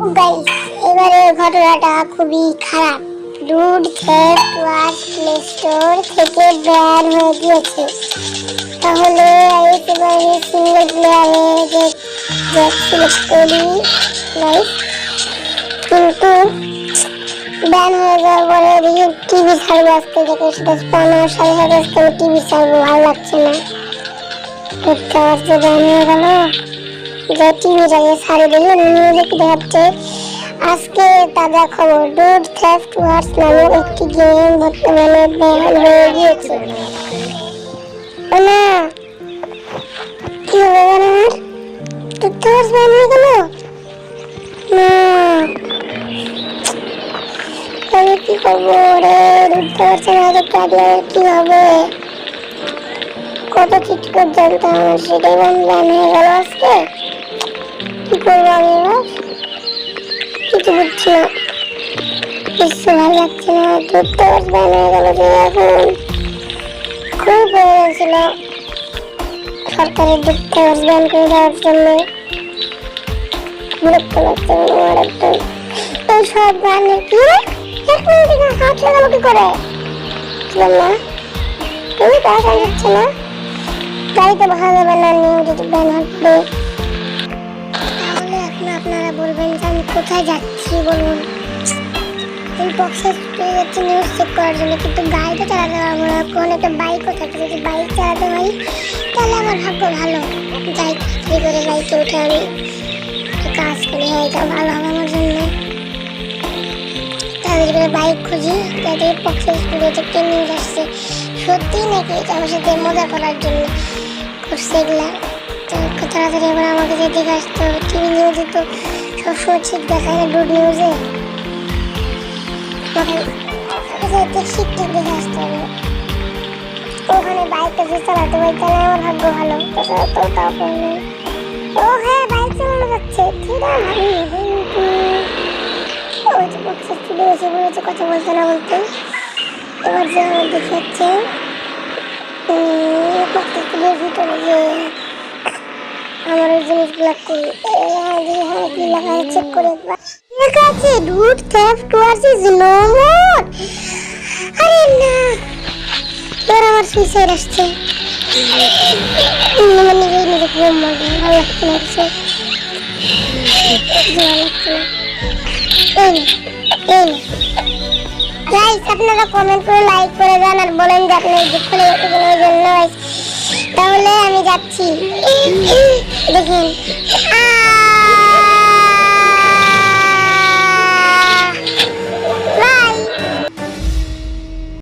Guys, এবারে ঘটনাটা খুবই খারাপ। Root theft watch Play Store থেকে ব্যান হয়ে গিয়েছে। তাহলে একেবারে সিঙ্গেল প্লেয়ারে যে সিলেক্ট করি গাইস, কিন্তু ব্যান হয়ে যাওয়ার পরে দেখি টিভি ছাড়বো আজকে থেকে, সেটা 15-7 আজকে আমি টিভি ছাড়বো, ভালো লাগছে না। দেখতে আসতে ব্যান হয়ে গেল, যে টিভিটাকে ছাড়ি দিলে নিউজে কি দেখাচ্ছে আজকে তাজা খবর। রুট থেফট ওয়াচ নামক একটি গেম বর্তমানে ব্যান হয়ে গিয়েছে। না কি হবে আমার রুট থেফট ব্যান হয়ে গেল না, আমি কি করবো রে? রুট থেফট কি হবে? কত চিট করে জানতাম, সেটাই ব্যান হয়ে গেল আজকে। কি করবো আমি এবার? কিছু বুঝছি না, কিছু ভালো লাগছে না। ধরতে ব্যান হয়ে গেল যে এখন খুব প্রয়োজন ছিল সরকারের ধরতে ব্যান করে দেওয়ার জন্য। বিরক্ত লাগছে আমার একদম এই সব ব্যানের। কি এক মিনিট হাত লাগালো কি করে না, তুমি তাড়াতাড়ি যাচ্ছে না, গাড়িতে বসা যাবে না, নিউজে ব্যান হচ্ছে। তাহলে এখন আপনারা বলবেন যে আমি কোথায় যাচ্ছি বলুন? এই বক্সে পেয়ে যাচ্ছি নিউজ চেক করার জন্য, কিন্তু গাড়িটা চালাতে পারবো না। অনেকে বাইকও থাকে, যদি বাইক চালাতে পারি তাহলে আমার ভাগ্য ভালো। যাই তাড়াতাড়ি করে বাইকে উঠে আমি কাজ করি, হ্যাঁ এটা ভালো হবে আমার জন্য। তাড়াতাড়ি করে বাইক খুঁজি, তাদের বক্সে একটা নিউজ আসছে, সত্যি নাকি এটা আমার সাথে মজা করার জন্য করছে এগুলা। তো তাড়াতাড়ি এবার আমাকে যে দেখে আসতে হবে। টিভি নিউজে তো সবসময় ঠিক দেখায় না, গুড নিউজে ঠিকঠাক দেখে আসতে হবে। ওখানে বাইকটা যে চালাতে পারি তাহলে আমার ভাগ্য ভালো। তাও প্রবলেম। ও হ্যাঁ, বাইক চালানো যাচ্ছে, সেটা ভাবি, কিন্তু ওই যে বক্সে চলে এসে বলেছে কথা বলতে না বলতে। এবার যে আমার দেখে হচ্ছে বক্সের চুলের ভিতরে যে আমার ওই জিনিসগুলো করি, হ্যাঁ কি লেখা চেক করে একবার লেখা আছে root theft watch is no more. আরে না, এবার আমার সুইসাইড আসছে। মানে নিজে ঘুম মারবে, ভালো লাগছে না কিছু, ভালো লাগছে না। গাইস, আপনারা কমেন্ট করে লাইক করে যান আর বলেন যে আপনি দুঃখ লেগেছে ওই জন্য। তাহলে আমি যাচ্ছি, দেখেন